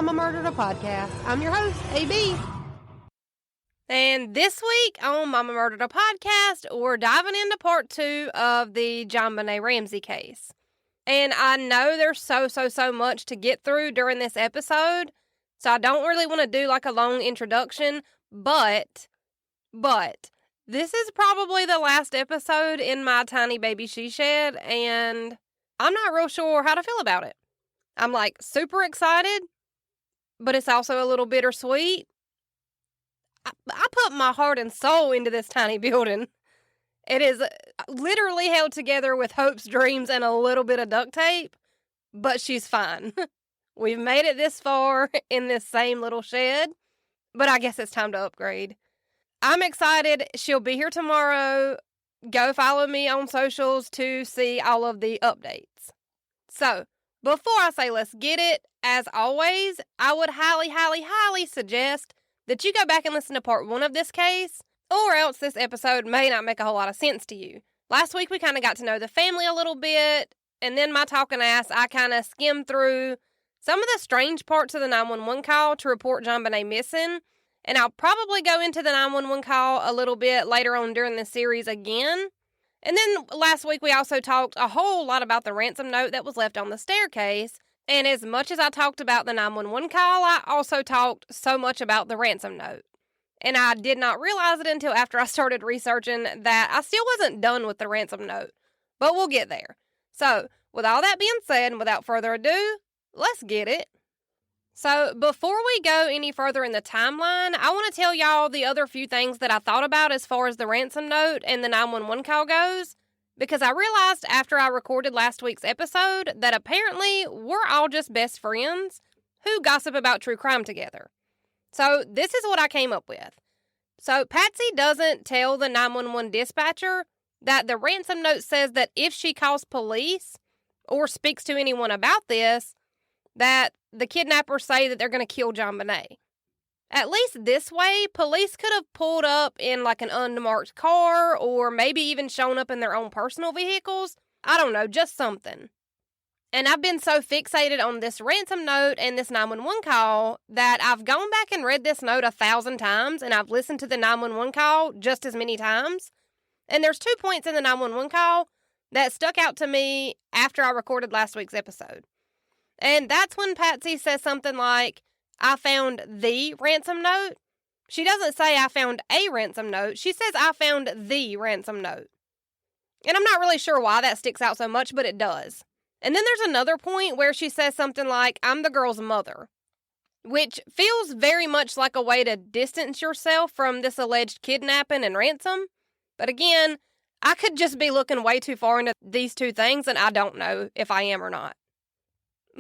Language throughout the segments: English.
Mama Murdered a Podcast. I'm your host, AB. And this week on Mama Murdered a Podcast, we're diving into part 2 of the JonBenèt Ramsey case. And I know there's so much to get through during this episode, so I don't really want to do like a long introduction, but this is probably the last episode in my tiny baby she shed, and I'm not real sure how to feel about it. I'm like super excited, but it's also a little bittersweet. I put my heart and soul into this tiny building. It is literally held together with hopes, dreams, and a little bit of duct tape, but she's fine. We've made it this far in this same little shed, but I guess it's time to upgrade. I'm excited. She'll be here tomorrow. Go follow me on socials to see all of the updates. So, before I say let's get it, as always, I would highly suggest that you go back and listen to part 1 of this case, or else this episode may not make a whole lot of sense to you. Last week we kind of got to know the family a little bit, and then my talking ass, I kind of skimmed through some of the strange parts of the 911 call to report JonBenèt missing, and I'll probably go into the 911 call a little bit later on during the series again. And then last week we also talked a whole lot about the ransom note that was left on the staircase. And as much as I talked about the 911 call, I also talked so much about the ransom note. And I did not realize it until after I started researching that I still wasn't done with the ransom note. But we'll get there. So, with all that being said, and without further ado, let's get it. So, before we go any further in the timeline, I want to tell y'all the other few things that I thought about as far as the ransom note and the 911 call goes. Because I realized after I recorded last week's episode that apparently we're all just best friends who gossip about true crime together. So this is what I came up with. So Patsy doesn't tell the 911 dispatcher that the ransom note says that if she calls police or speaks to anyone about this, that the kidnappers say that they're going to kill JonBenèt. At least this way, police could have pulled up in like an unmarked car or maybe even shown up in their own personal vehicles. I don't know, just something. And I've been so fixated on this ransom note and this 911 call that I've gone back and read this note 1,000 times, and I've listened to the 911 call just as many times. And there's 2 points in the 911 call that stuck out to me after I recorded last week's episode. And that's when Patsy says something like, I found the ransom note. She doesn't say I found a ransom note. She says I found the ransom note. And I'm not really sure why that sticks out so much, but it does. And then there's another point where she says something like, I'm the girl's mother, which feels very much like a way to distance yourself from this alleged kidnapping and ransom. But again, I could just be looking way too far into these two things, and I don't know if I am or not.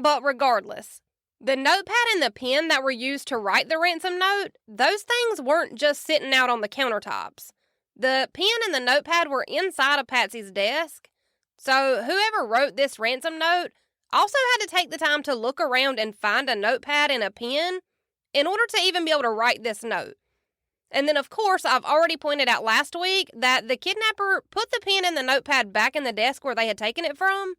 But regardless, the notepad and the pen that were used to write the ransom note, those things weren't just sitting out on the countertops. The pen and the notepad were inside of Patsy's desk. So whoever wrote this ransom note also had to take the time to look around and find a notepad and a pen in order to even be able to write this note. And then, of course, I've already pointed out last week that the kidnapper put the pen and the notepad back in the desk where they had taken it from,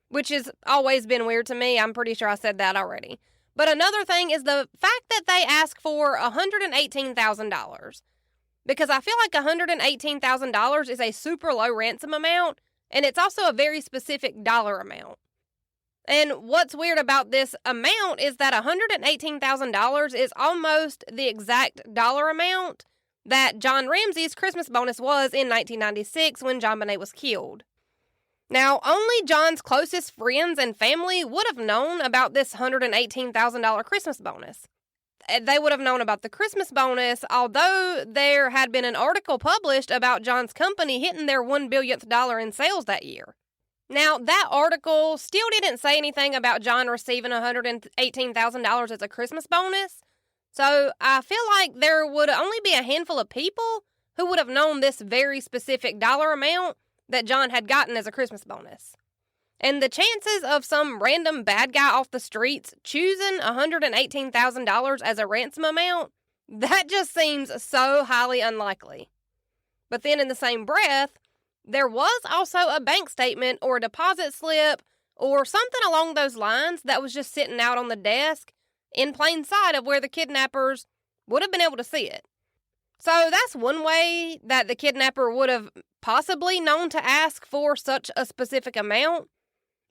which has always been weird to me. I'm pretty sure I said that already. But another thing is the fact that they ask for $118,000. Because I feel like $118,000 is a super low ransom amount, and it's also a very specific dollar amount. And what's weird about this amount is that $118,000 is almost the exact dollar amount that John Ramsey's Christmas bonus was in 1996 when JonBenèt was killed. Now, only John's closest friends and family would have known about this $118,000 Christmas bonus. They would have known about the Christmas bonus, although there had been an article published about John's company hitting their $1 billionth in sales that year. Now, that article still didn't say anything about John receiving $118,000 as a Christmas bonus, so I feel like there would only be a handful of people who would have known this very specific dollar amount that John had gotten as a Christmas bonus. And the chances of some random bad guy off the streets choosing $118,000 as a ransom amount, that just seems so highly unlikely. But then in the same breath, there was also a bank statement or a deposit slip or something along those lines that was just sitting out on the desk in plain sight of where the kidnappers would have been able to see it. So that's one way that the kidnapper would have possibly known to ask for such a specific amount.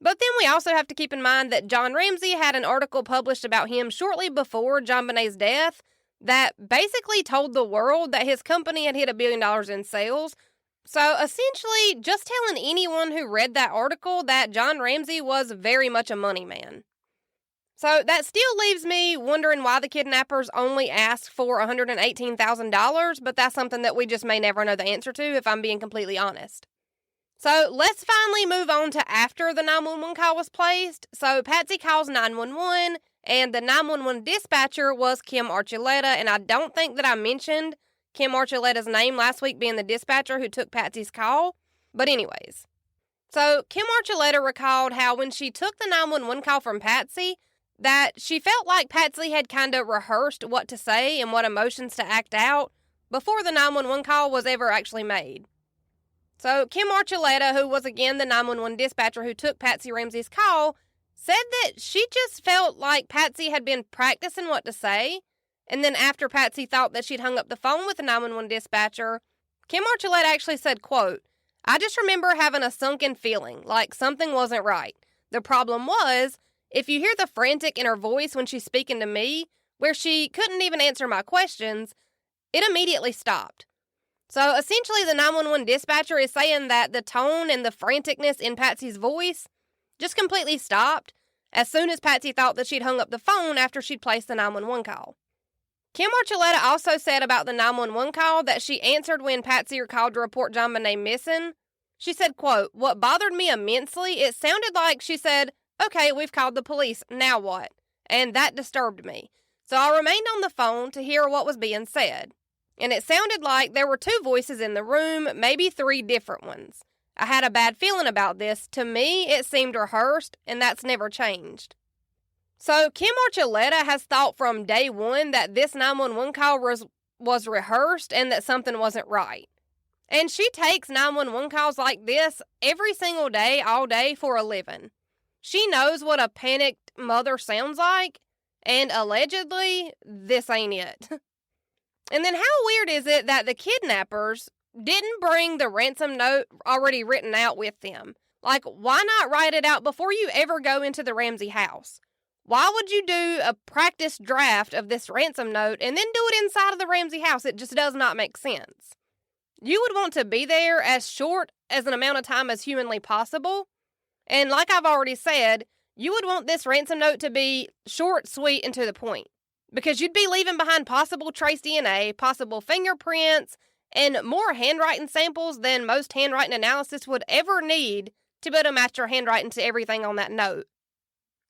But then we also have to keep in mind that John Ramsey had an article published about him shortly before JonBenèt's death that basically told the world that his company had hit $1 billion in sales. So essentially, just telling anyone who read that article that John Ramsey was very much a money man. So that still leaves me wondering why the kidnappers only asked for $118,000, but that's something that we just may never know the answer to if I'm being completely honest. So let's finally move on to after the 911 call was placed. So Patsy calls 911, and the 911 dispatcher was Kim Archuleta, and I don't think that I mentioned Kim Archuleta's name last week being the dispatcher who took Patsy's call. But anyways, so Kim Archuleta recalled how when she took the 911 call from Patsy, that she felt like Patsy had kind of rehearsed what to say and what emotions to act out before the 911 call was ever actually made. So Kim Archuleta, who was again the 911 dispatcher who took Patsy Ramsey's call, said that she just felt like Patsy had been practicing what to say, and then after Patsy thought that she'd hung up the phone with the 911 dispatcher, Kim Archuleta actually said, quote, "I just remember having a sunken feeling, like something wasn't right. The problem was, if you hear the frantic in her voice when she's speaking to me, where she couldn't even answer my questions, it immediately stopped." So essentially the 911 dispatcher is saying that the tone and the franticness in Patsy's voice just completely stopped as soon as Patsy thought that she'd hung up the phone after she'd placed the 911 call. Kim Archuleta also said about the 911 call that she answered when Patsy called to report JonBenèt missing. She said, quote, "What bothered me immensely, it sounded like she said, 'Okay, we've called the police, now what?' And that disturbed me. So I remained on the phone to hear what was being said. And it sounded like there were 2 voices in the room, maybe 3 different ones. I had a bad feeling about this. To me, it seemed rehearsed, and that's never changed." So Kim Archuleta has thought from day one that this 911 call was rehearsed and that something wasn't right. And she takes 911 calls like this every single day, all day, for a living. She knows what a panicked mother sounds like, and allegedly, this ain't it. And then how weird is it that the kidnappers didn't bring the ransom note already written out with them? Like, why not write it out before you ever go into the Ramsey house? Why would you do a practice draft of this ransom note and then do it inside of the Ramsey house? It just does not make sense. You would want to be there as short as an amount of time as humanly possible. And like I've already said, you would want this ransom note to be short, sweet, and to the point. Because you'd be leaving behind possible trace DNA, possible fingerprints, and more handwriting samples than most handwriting analysis would ever need to be able to match your handwriting to everything on that note.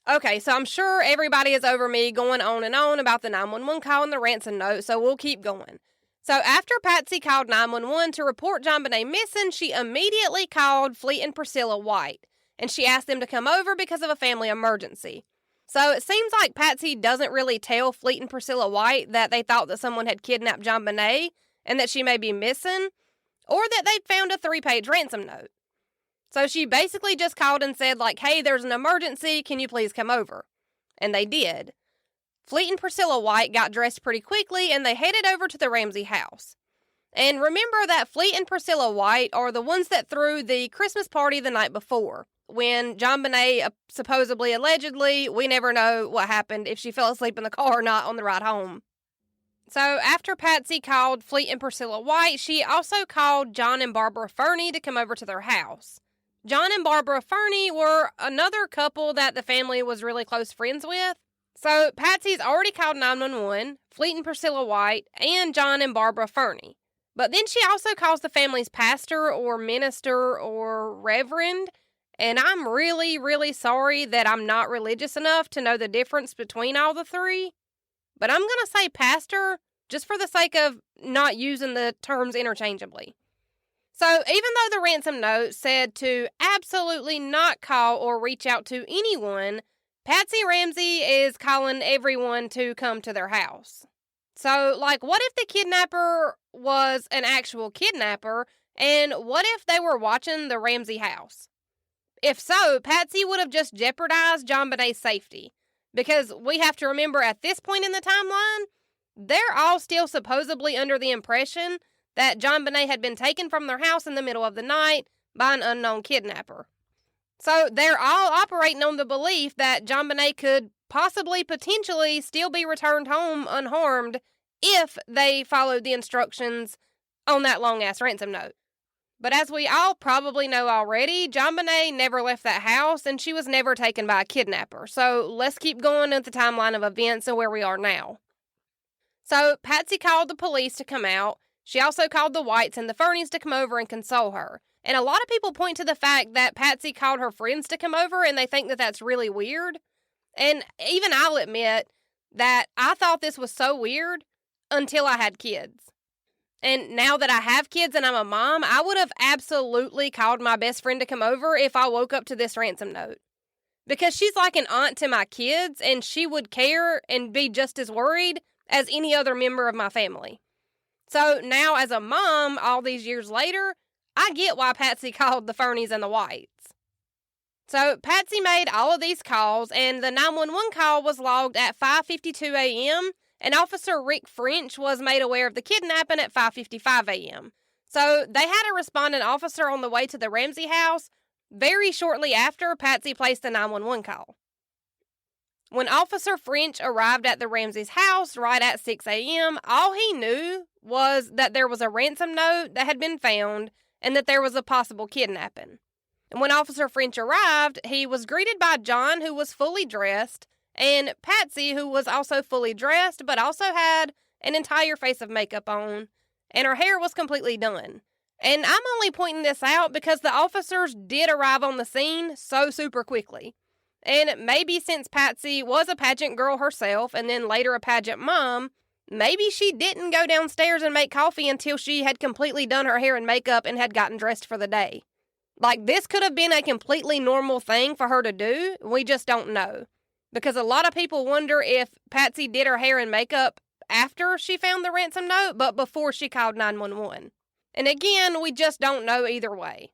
Okay, so I'm sure everybody is over me going on and on about the 911 call and the ransom note, so we'll keep going. So after Patsy called 911 to report JonBenèt missing, she immediately called Fleet and Priscilla White, and she asked them to come over because of a family emergency. So it seems like Patsy doesn't really tell Fleet and Priscilla White that they thought that someone had kidnapped JonBenèt and that she may be missing, or that they'd found a 3-page ransom note. So she basically just called and said, like, "Hey, there's an emergency, can you please come over?" And they did. Fleet and Priscilla White got dressed pretty quickly and they headed over to the Ramsey house. And remember that Fleet and Priscilla White are the ones that threw the Christmas party the night before, when JonBenèt supposedly, allegedly, we never know what happened, if she fell asleep in the car or not on the ride home. So after Patsy called Fleet and Priscilla White, she also called John and Barbara Fernie to come over to their house. John and Barbara Fernie were another couple that the family was really close friends with. So Patsy's already called 911, Fleet and Priscilla White, and John and Barbara Fernie. But then she also calls the family's pastor or minister or reverend. And I'm really, really sorry that I'm not religious enough to know the difference between all the 3. But I'm going to say pastor just for the sake of not using the terms interchangeably. So even though the ransom note said to absolutely not call or reach out to anyone, Patsy Ramsey is calling everyone to come to their house. So, like, what if the kidnapper was an actual kidnapper, and what if they were watching the Ramsey house? If so, Patsy would have just jeopardized JonBenèt's safety. Because we have to remember at this point in the timeline, they're all still supposedly under the impression that JonBenèt had been taken from their house in the middle of the night by an unknown kidnapper. So they're all operating on the belief that JonBenèt could potentially still be returned home unharmed if they followed the instructions on that long-ass ransom note. But as we all probably know already, JonBenèt never left that house, and she was never taken by a kidnapper. So let's keep going at the timeline of events and where we are now. So Patsy called the police to come out. She also called the Whites and the Fernies to come over and console her. And a lot of people point to the fact that Patsy called her friends to come over, and they think that that's really weird. And even I'll admit that I thought this was so weird until I had kids. And now that I have kids and I'm a mom, I would have absolutely called my best friend to come over if I woke up to this ransom note. Because she's like an aunt to my kids, and she would care and be just as worried as any other member of my family. So now as a mom, all these years later, I get why Patsy called the Fernies and the Whites. So Patsy made all of these calls, and the 911 call was logged at 5:52 a.m., and Officer Rick French was made aware of the kidnapping at 5:55 a.m. So they had a responding officer on the way to the Ramsey house very shortly after Patsy placed the 911 call. When Officer French arrived at the Ramsey's house right at 6 a.m., all he knew was that there was a ransom note that had been found and that there was a possible kidnapping. And when Officer French arrived, he was greeted by John, who was fully dressed, and Patsy, who was also fully dressed, but also had an entire face of makeup on, and her hair was completely done. And I'm only pointing this out because the officers did arrive on the scene so super quickly. And maybe since Patsy was a pageant girl herself, and then later a pageant mom, maybe she didn't go downstairs and make coffee until she had completely done her hair and makeup and had gotten dressed for the day. Like, this could have been a completely normal thing for her to do. We just don't know. Because a lot of people wonder if Patsy did her hair and makeup after she found the ransom note, but before she called 911. And again, we just don't know either way.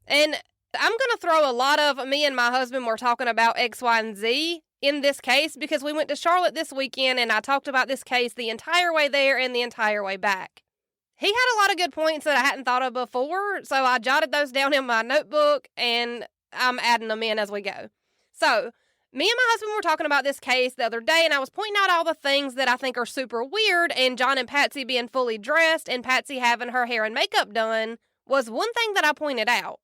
And I'm going to throw a lot of me and my husband were talking about X, Y, and Z in this case because we went to Charlotte this weekend and I talked about this case the entire way there and the entire way back. He had a lot of good points that I hadn't thought of before, so I jotted those down in my notebook and I'm adding them in as we go. So, me and my husband were talking about this case the other day, and I was pointing out all the things that I think are super weird, and John and Patsy being fully dressed and Patsy having her hair and makeup done was one thing that I pointed out.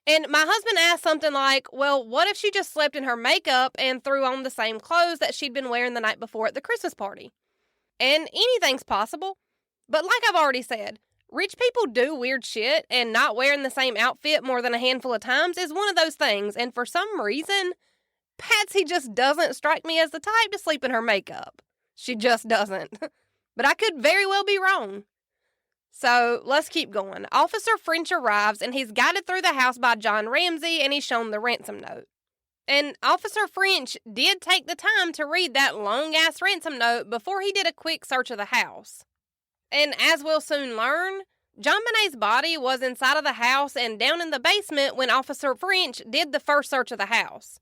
And my husband asked something like, well, what if she just slept in her makeup and threw on the same clothes that she'd been wearing the night before at the Christmas party? And anything's possible. But like I've already said, rich people do weird shit, and not wearing the same outfit more than a handful of times is one of those things, and for some reason, Patsy just doesn't strike me as the type to sleep in her makeup. She just doesn't. But I could very well be wrong. So, let's keep going. Officer French arrives, and he's guided through the house by John Ramsey, and he's shown the ransom note. And Officer French did take the time to read that long-ass ransom note before he did a quick search of the house. And as we'll soon learn, JonBenèt's body was inside of the house and down in the basement when Officer French did the first search of the house.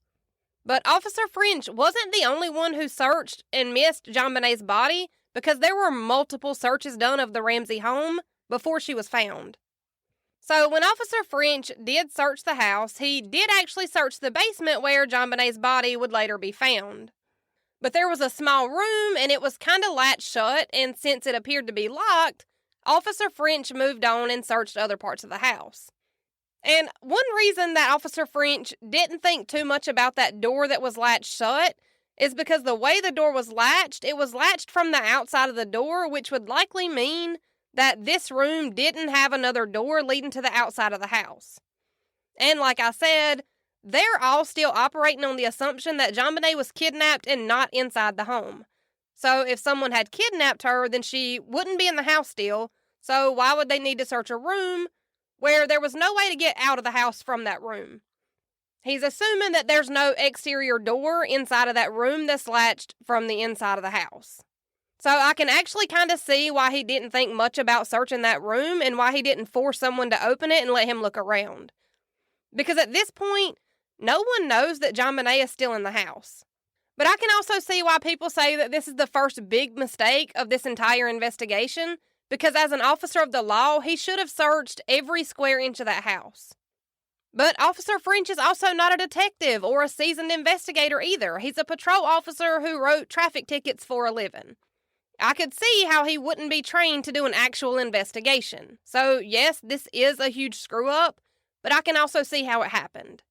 But Officer French wasn't the only one who searched and missed JonBenèt's body because there were multiple searches done of the Ramsey home before she was found. So when Officer French did search the house, he did actually search the basement where JonBenèt's body would later be found. But there was a small room and it was kind of latched shut, and since it appeared to be locked, Officer French moved on and searched other parts of the house. And one reason that Officer French didn't think too much about that door that was latched shut is because the way the door was latched, it was latched from the outside of the door, which would likely mean that this room didn't have another door leading to the outside of the house. And like I said, they're all still operating on the assumption that JonBenèt was kidnapped and not inside the home. So if someone had kidnapped her, then she wouldn't be in the house still, so why would they need to search a room where there was no way to get out of the house from that room? He's assuming that there's no exterior door inside of that room that's latched from the inside of the house. So I can actually kind of see why he didn't think much about searching that room and why he didn't force someone to open it and let him look around. Because at this point, no one knows that JonBenèt is still in the house. But I can also see why people say that this is the first big mistake of this entire investigation, because as an officer of the law, he should have searched every square inch of that house. But Officer French is also not a detective or a seasoned investigator either. He's a patrol officer who wrote traffic tickets for a living. I could see how he wouldn't be trained to do an actual investigation. So yes, this is a huge screw-up, but I can also see how it happened.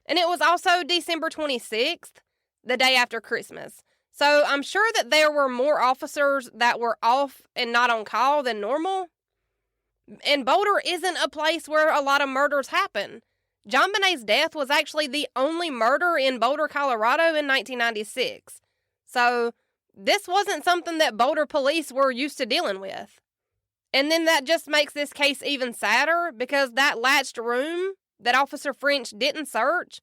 And it was also December 26th, the day after Christmas. So I'm sure that there were more officers that were off and not on call than normal. And Boulder isn't a place where a lot of murders happen. JonBenèt's death was actually the only murder in Boulder, Colorado in 1996. So this wasn't something that Boulder police were used to dealing with. And then that just makes this case even sadder, because that latched room that Officer French didn't search,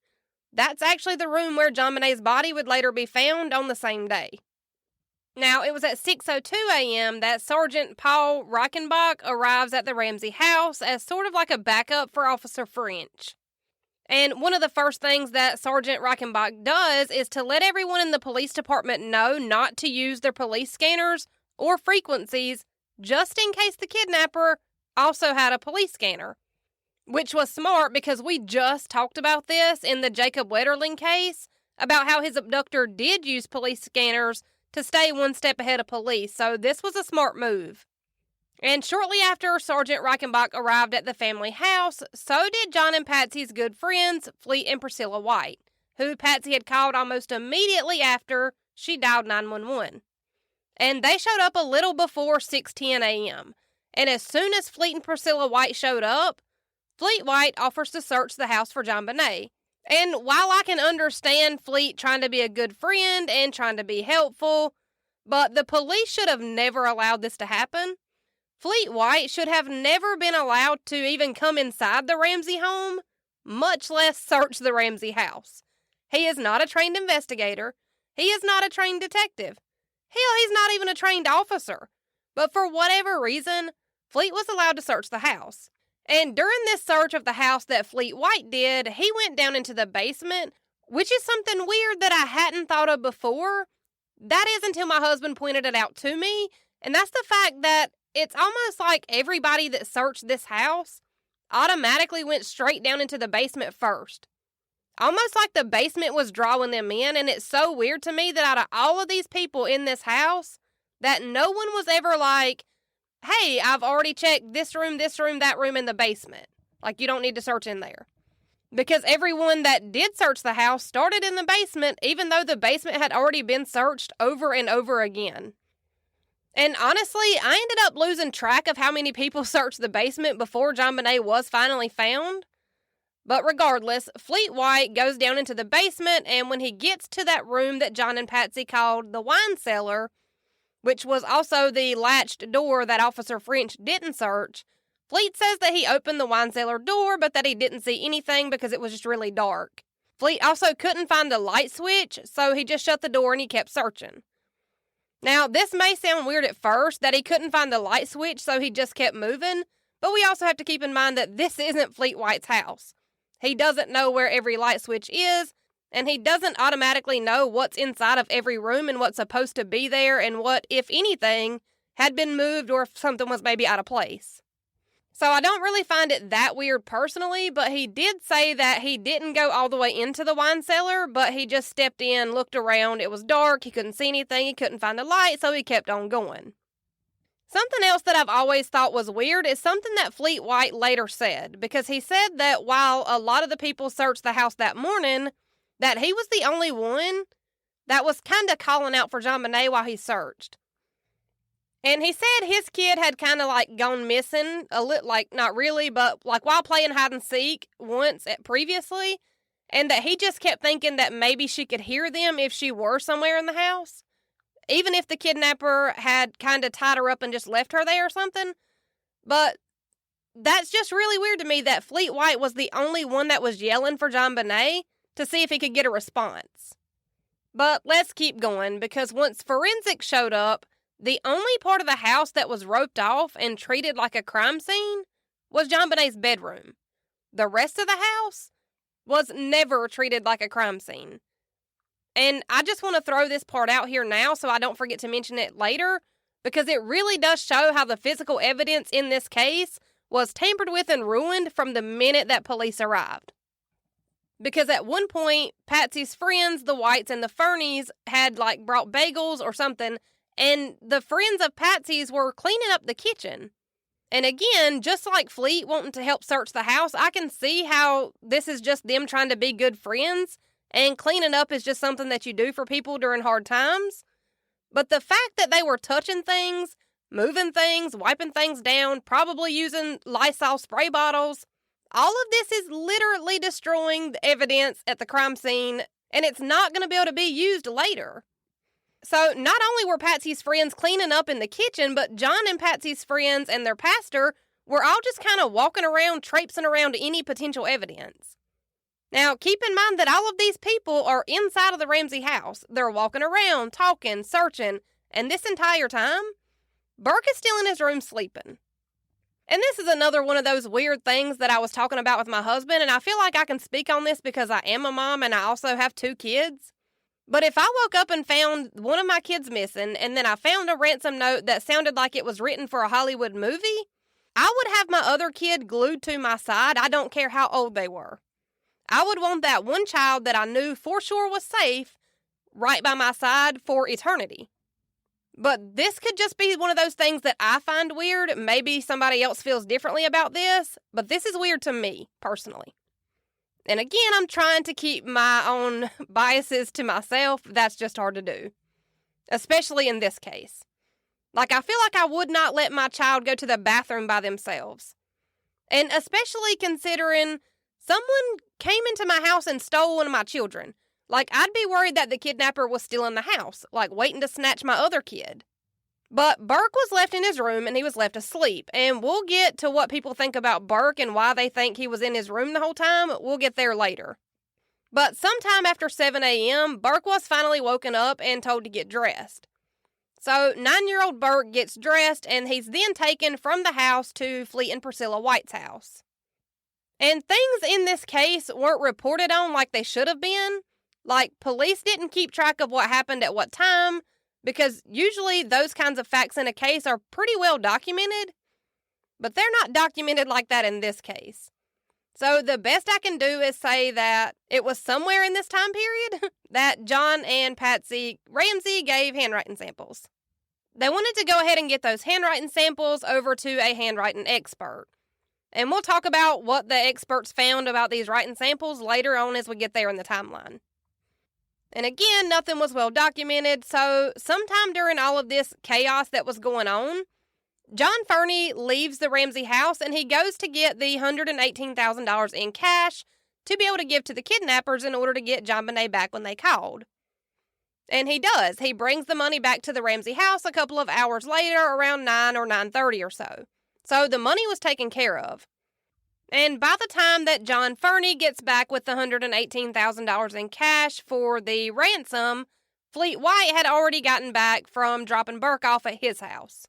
that's actually the room where JonBenèt's body would later be found on the same day. Now, it was at 6:02 a.m. that Sergeant Paul Reichenbach arrives at the Ramsey house as sort of like a backup for Officer French. And one of the first things that Sergeant Reichenbach does is to let everyone in the police department know not to use their police scanners or frequencies, just in case the kidnapper also had a police scanner. Which was smart, because we just talked about this in the Jacob Wetterling case, about how his abductor did use police scanners to stay one step ahead of police, so this was a smart move. And shortly after Sergeant Reichenbach arrived at the family house, so did John and Patsy's good friends, Fleet and Priscilla White, who Patsy had called almost immediately after she dialed 911. And they showed up a little before 6:10 a.m. And as soon as Fleet and Priscilla White showed up, Fleet White offers to search the house for JonBenèt. And while I can understand Fleet trying to be a good friend and trying to be helpful, but the police should have never allowed this to happen. Fleet White should have never been allowed to even come inside the Ramsey home, much less search the Ramsey house. He is not a trained investigator. He is not a trained detective. Hell, he's not even a trained officer. But for whatever reason, Fleet was allowed to search the house. And during this search of the house that Fleet White did, he went down into the basement, which is something weird that I hadn't thought of before. That is until my husband pointed it out to me, and that's the fact that it's almost like everybody that searched this house automatically went straight down into the basement first. Almost like the basement was drawing them in, and it's so weird to me that out of all of these people in this house, that no one was ever like, hey, I've already checked this room, that room, and the basement. Like, you don't need to search in there. Because everyone that did search the house started in the basement, even though the basement had already been searched over and over again. And honestly, I ended up losing track of how many people searched the basement before JonBenèt was finally found. But regardless, Fleet White goes down into the basement, and when he gets to that room that John and Patsy called the wine cellar, which was also the latched door that Officer French didn't search, Fleet says that he opened the wine cellar door, but that he didn't see anything because it was just really dark. Fleet also couldn't find a light switch, so he just shut the door and he kept searching. Now, this may sound weird at first, that he couldn't find the light switch, so he just kept moving, but we also have to keep in mind that this isn't Fleet White's house. He doesn't know where every light switch is, and he doesn't automatically know what's inside of every room and what's supposed to be there and what, if anything, had been moved or if something was maybe out of place. So I don't really find it that weird personally, but he did say that he didn't go all the way into the wine cellar, but he just stepped in, looked around, it was dark, he couldn't see anything, he couldn't find the light, so he kept on going. Something else that I've always thought was weird is something that Fleet White later said, because he said that while a lot of the people searched the house that morning, that he was the only one that was kind of calling out for JonBenèt while he searched. And he said his kid had kind of like gone missing, a little, like not really, but like while playing hide and seek once previously, and that he just kept thinking that maybe she could hear them if she were somewhere in the house, even if the kidnapper had kind of tied her up and just left her there or something. But that's just really weird to me that Fleet White was the only one that was yelling for JonBenèt to see if he could get a response. But let's keep going, because once forensics showed up, the only part of the house that was roped off and treated like a crime scene was JonBenèt's bedroom. The rest of the house was never treated like a crime scene. And I just want to throw this part out here now so I don't forget to mention it later, because it really does show how the physical evidence in this case was tampered with and ruined from the minute that police arrived. Because at one point, Patsy's friends, the Whites and the Fernies, had brought bagels or something, and the friends of Patsy's were cleaning up the kitchen. And again, just like Fleet wanting to help search the house, I can see how this is just them trying to be good friends, and cleaning up is just something that you do for people during hard times. But the fact that they were touching things, moving things, wiping things down, probably using Lysol spray bottles, all of this is literally destroying the evidence at the crime scene, and it's not going to be able to be used later. So not only were Patsy's friends cleaning up in the kitchen, but John and Patsy's friends and their pastor were all just kind of walking around, traipsing around any potential evidence. Now, keep in mind that all of these people are inside of the Ramsey house. They're walking around, talking, searching, and this entire time, Burke is still in his room sleeping. And this is another one of those weird things that I was talking about with my husband, and I feel like I can speak on this because I am a mom and I also have 2 kids. But if I woke up and found one of my kids missing, and then I found a ransom note that sounded like it was written for a Hollywood movie, I would have my other kid glued to my side. I don't care how old they were. I would want that one child that I knew for sure was safe right by my side for eternity. But this could just be one of those things that I find weird. Maybe somebody else feels differently about this, but this is weird to me, personally. And again, I'm trying to keep my own biases to myself. That's just hard to do, especially in this case. I feel like I would not let my child go to the bathroom by themselves. And especially considering someone came into my house and stole one of my children. I'd be worried that the kidnapper was still in the house, waiting to snatch my other kid. But Burke was left in his room and he was left asleep. And we'll get to what people think about Burke and why they think he was in his room the whole time. We'll get there later. But sometime after 7 a.m., Burke was finally woken up and told to get dressed. So 9-year-old Burke gets dressed and he's then taken from the house to Fleet and Priscilla White's house. And things in this case weren't reported on like they should have been. Police didn't keep track of what happened at what time, because usually those kinds of facts in a case are pretty well documented, but they're not documented like that in this case. So the best I can do is say that it was somewhere in this time period that John and Patsy Ramsey gave handwriting samples. They wanted to go ahead and get those handwriting samples over to a handwriting expert. And we'll talk about what the experts found about these writing samples later on as we get there in the timeline. And again, nothing was well documented, so sometime during all of this chaos that was going on, John Fernie leaves the Ramsey house and he goes to get the $118,000 in cash to be able to give to the kidnappers in order to get JonBenèt back when they called. And he does. He brings the money back to the Ramsey house a couple of hours later, around 9 or 9:30 or so. So the money was taken care of. And by the time that John Fernie gets back with the $118,000 in cash for the ransom, Fleet White had already gotten back from dropping Burke off at his house.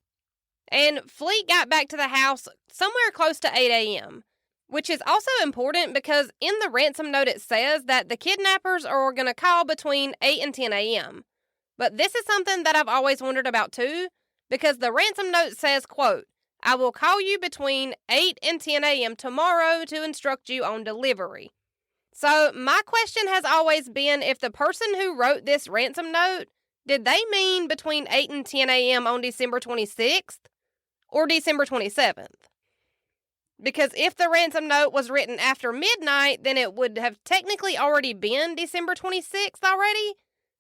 And Fleet got back to the house somewhere close to 8 a.m., which is also important because in the ransom note it says that the kidnappers are going to call between 8 and 10 a.m. But this is something that I've always wondered about too, because the ransom note says, quote, "I will call you between 8 and 10 a.m. tomorrow to instruct you on delivery." So my question has always been, if the person who wrote this ransom note, did they mean between 8 and 10 a.m. on December 26th or December 27th? Because if the ransom note was written after midnight, then it would have technically already been December 26th already.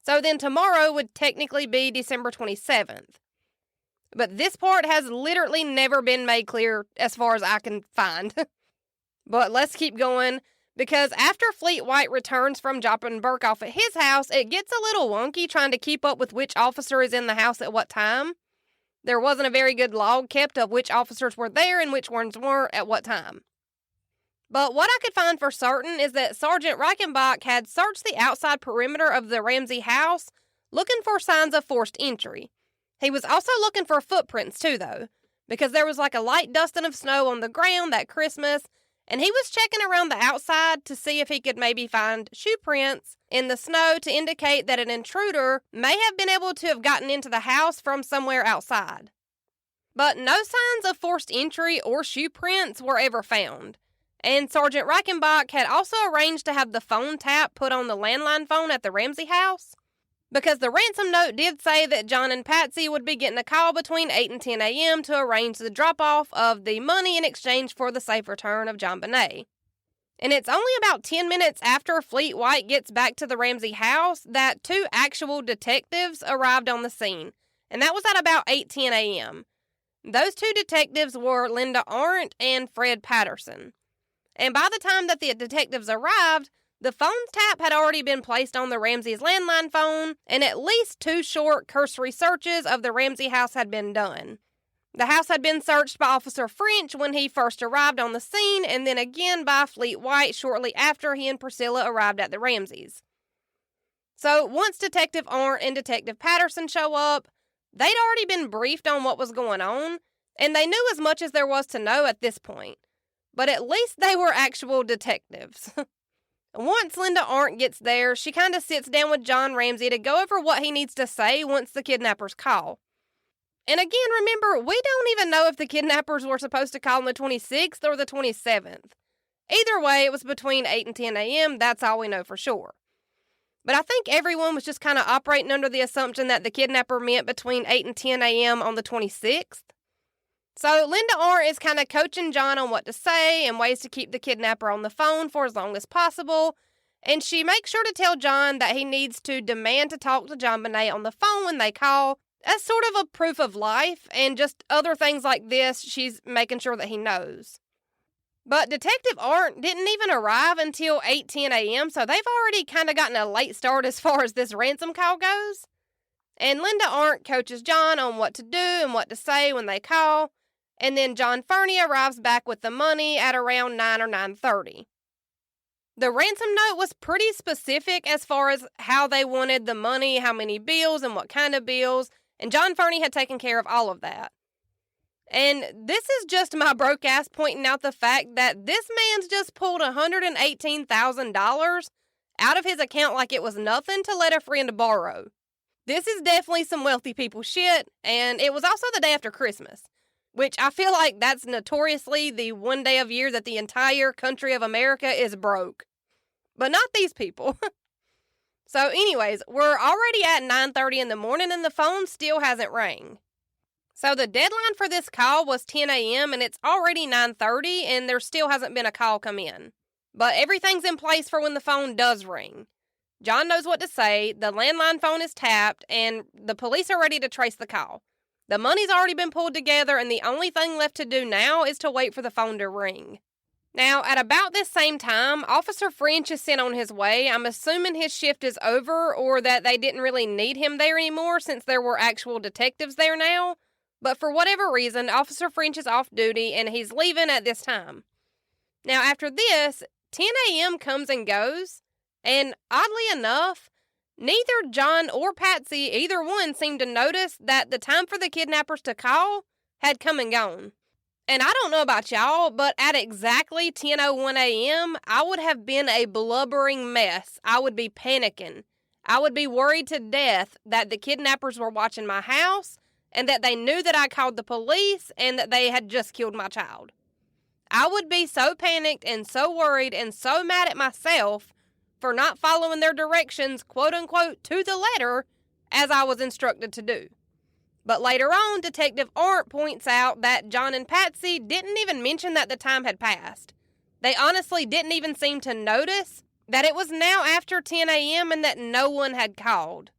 So then tomorrow would technically be December 27th. But this part has literally never been made clear as far as I can find. But let's keep going, because after Fleet White returns from dropping Burke off at his house, it gets a little wonky trying to keep up with which officer is in the house at what time. There wasn't a very good log kept of which officers were there and which ones weren't at what time. But what I could find for certain is that Sergeant Reichenbach had searched the outside perimeter of the Ramsey house looking for signs of forced entry. He was also looking for footprints too, though, because there was like a light dusting of snow on the ground that Christmas, and he was checking around the outside to see if he could maybe find shoe prints in the snow to indicate that an intruder may have been able to have gotten into the house from somewhere outside. But no signs of forced entry or shoe prints were ever found, and Sergeant Reichenbach had also arranged to have the phone tap put on the landline phone at the Ramsey house, because the ransom note did say that John and Patsy would be getting a call between 8 and 10 a.m. to arrange the drop-off of the money in exchange for the safe return of JonBenèt. And it's only about 10 minutes after Fleet White gets back to the Ramsey house that 2 actual detectives arrived on the scene, and that was at about 8:10 a.m. Those 2 detectives were Linda Arndt and Fred Patterson. And by the time that the detectives arrived, the phone tap had already been placed on the Ramsey's landline phone, and at least 2 short cursory searches of the Ramsey house had been done. The house had been searched by Officer French when he first arrived on the scene, and then again by Fleet White shortly after he and Priscilla arrived at the Ramseys. So once Detective Arndt and Detective Patterson show up, they'd already been briefed on what was going on, and they knew as much as there was to know at this point. But at least they were actual detectives. Once Linda Arndt gets there, she kind of sits down with John Ramsey to go over what he needs to say once the kidnappers call. And again, remember, we don't even know if the kidnappers were supposed to call on the 26th or the 27th. Either way, it was between 8 and 10 a.m., that's all we know for sure. But I think everyone was just kind of operating under the assumption that the kidnapper meant between 8 and 10 a.m. on the 26th. So Linda Arndt is kind of coaching John on what to say and ways to keep the kidnapper on the phone for as long as possible. And she makes sure to tell John that he needs to demand to talk to JonBenèt on the phone when they call as sort of a proof of life, and just other things like this she's making sure that he knows. But Detective Arndt didn't even arrive until 8:10 a.m., so they've already kind of gotten a late start as far as this ransom call goes. And Linda Arndt coaches John on what to do and what to say when they call. And then John Fernie arrives back with the money at around 9 or 9:30. The ransom note was pretty specific as far as how they wanted the money, how many bills, and what kind of bills, and John Fernie had taken care of all of that. And this is just my broke ass pointing out the fact that this man's just pulled $118,000 out of his account like it was nothing to let a friend borrow. This is definitely some wealthy people shit, and it was also the day after Christmas, which I feel like that's notoriously the one day of year that the entire country of America is broke. But not these people. So anyways, we're already at 9:30 in the morning and the phone still hasn't rang. So the deadline for this call was 10 a.m. and it's already 9:30 and there still hasn't been a call come in. But everything's in place for when the phone does ring. John knows what to say, the landline phone is tapped, and the police are ready to trace the call. The money's already been pulled together, and the only thing left to do now is to wait for the phone to ring. Now, at about this same time, Officer French is sent on his way. I'm assuming his shift is over, or that they didn't really need him there anymore since there were actual detectives there now. But for whatever reason, Officer French is off duty, and he's leaving at this time. Now, after this, 10 a.m. comes and goes, and oddly enough, neither John or Patsy, either one, seemed to notice that the time for the kidnappers to call had come and gone. And I don't know about y'all, but at exactly 10:01 a.m., I would have been a blubbering mess. I would be panicking. I would be worried to death that the kidnappers were watching my house and that they knew that I called the police and that they had just killed my child. I would be so panicked and so worried and so mad at myself for not following their directions, quote-unquote, to the letter, as I was instructed to do. But later on, Detective Arndt points out that John and Patsy didn't even mention that the time had passed. They honestly didn't even seem to notice that it was now after 10 a.m. and that no one had called.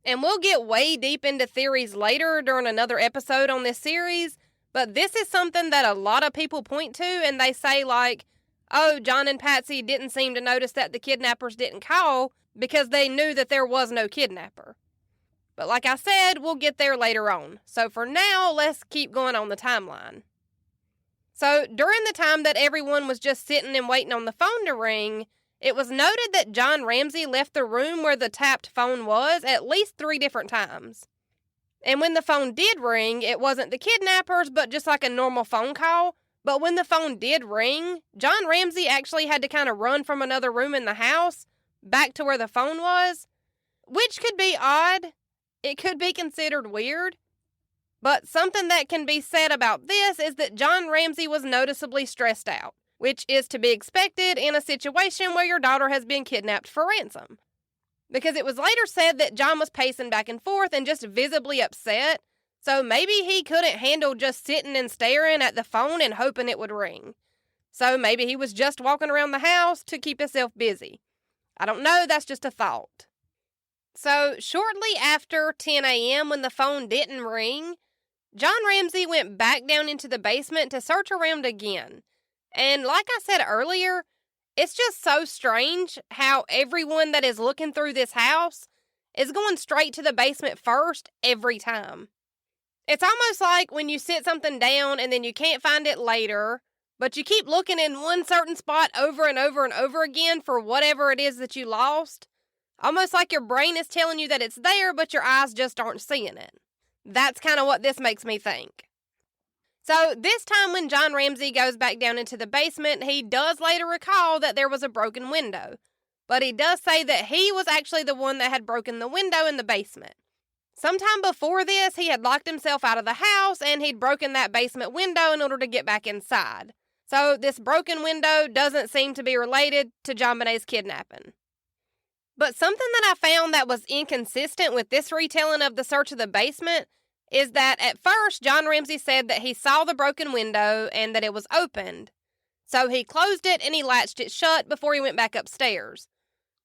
And we'll get way deep into theories later during another episode on this series, but this is something that a lot of people point to, and they say like, oh, John and Patsy didn't seem to notice that the kidnappers didn't call because they knew that there was no kidnapper. But like I said, we'll get there later on. So for now, let's keep going on the timeline. So during the time that everyone was just sitting and waiting on the phone to ring, it was noted that John Ramsey left the room where the tapped phone was at least 3 different times. And when the phone did ring, it wasn't the kidnappers, but just like a normal phone call. But when the phone did ring, John Ramsey actually had to kind of run from another room in the house back to where the phone was, which could be odd. It could be considered weird. But something that can be said about this is that John Ramsey was noticeably stressed out, which is to be expected in a situation where your daughter has been kidnapped for ransom. Because it was later said that John was pacing back and forth and just visibly upset, so maybe he couldn't handle just sitting and staring at the phone and hoping it would ring. So maybe he was just walking around the house to keep himself busy. I don't know, that's just a thought. So shortly after 10 a.m. when the phone didn't ring, John Ramsey went back down into the basement to search around again. And like I said earlier, it's just so strange how everyone that is looking through this house is going straight to the basement first every time. It's almost like when you sit something down and then you can't find it later, but you keep looking in one certain spot over and over and over again for whatever it is that you lost. Almost like your brain is telling you that it's there, but your eyes just aren't seeing it. That's kind of what this makes me think. So this time when John Ramsey goes back down into the basement, he does later recall that there was a broken window. But he does say that he was actually the one that had broken the window in the basement. Sometime before this, he had locked himself out of the house and he'd broken that basement window in order to get back inside. So this broken window doesn't seem to be related to JonBenèt's kidnapping. But something that I found that was inconsistent with this retelling of the search of the basement is that at first John Ramsey said that he saw the broken window and that it was opened. So he closed it and he latched it shut before he went back upstairs.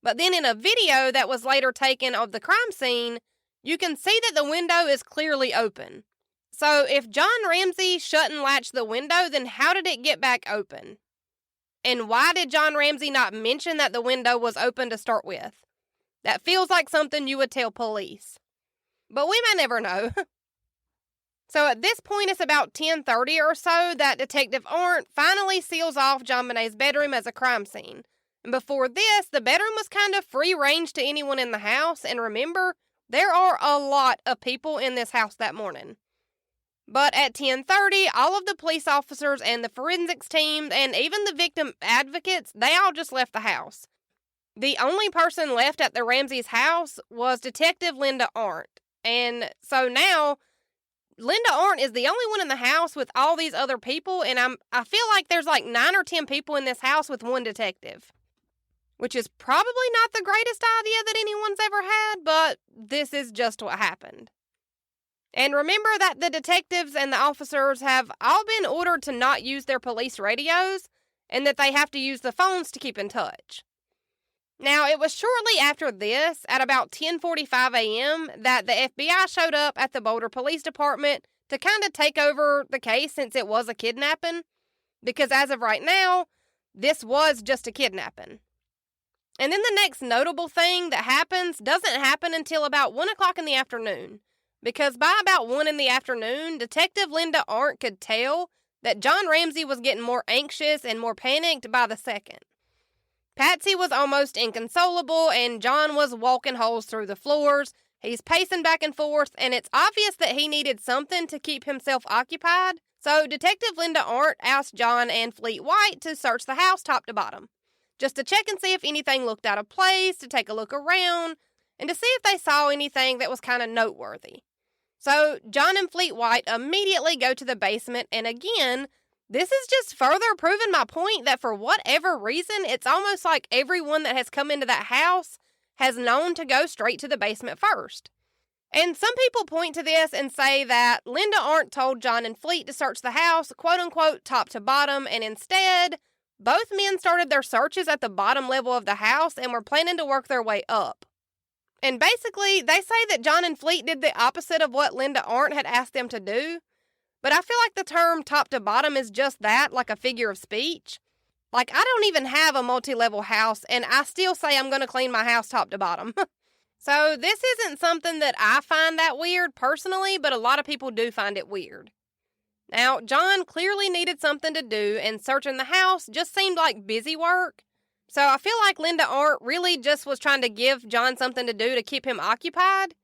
But then in a video that was later taken of the crime scene, you can see that the window is clearly open. So if John Ramsey shut and latched the window, then how did it get back open? And why did John Ramsey not mention that the window was open to start with? That feels like something you would tell police. But we may never know. So at this point, it's about 10:30 or so that Detective Arndt finally seals off JonBenèt's bedroom as a crime scene. And before this, the bedroom was kind of free range to anyone in the house. And remember, there are a lot of people in this house that morning. But at 10:30, all of the police officers and the forensics team and even the victim advocates, they all just left the house. The only person left at the Ramseys' house was Detective Linda Arndt. And so now, Linda Arndt is the only one in the house with all these other people, and I feel like there's like 9 or 10 people in this house with one detective. Which is probably not the greatest idea that anyone's ever had, but this is just what happened. And remember that the detectives and the officers have all been ordered to not use their police radios, and that they have to use the phones to keep in touch. Now, it was shortly after this, at about 10:45 a.m., that the FBI showed up at the Boulder Police Department to kind of take over the case since it was a kidnapping. Because as of right now, this was just a kidnapping. And then the next notable thing that happens doesn't happen until about 1 o'clock in the afternoon. Because by about 1 in the afternoon, Detective Linda Arndt could tell that John Ramsey was getting more anxious and more panicked by the second. Patsy was almost inconsolable, and John was walking holes through the floors. He's pacing back and forth, and it's obvious that he needed something to keep himself occupied. So Detective Linda Arndt asked John and Fleet White to search the house top to bottom, just to check and see if anything looked out of place, to take a look around, and to see if they saw anything that was kind of noteworthy. So John and Fleet White immediately go to the basement, and again, this is just further proving my point that for whatever reason, it's almost like everyone that has come into that house has known to go straight to the basement first. And some people point to this and say that Linda Arndt told John and Fleet to search the house, quote-unquote, top to bottom, and instead, both men started their searches at the bottom level of the house and were planning to work their way up. And basically, they say that John and Fleet did the opposite of what Linda Arndt had asked them to do. But I feel like the term top to bottom is just that, like a figure of speech. Like, I don't even have a multi-level house, and I still say I'm going to clean my house top to bottom. So this isn't something that I find that weird personally, but a lot of people do find it weird. Now, John clearly needed something to do, and searching the house just seemed like busy work. So I feel like Linda Arndt really just was trying to give John something to do to keep him occupied.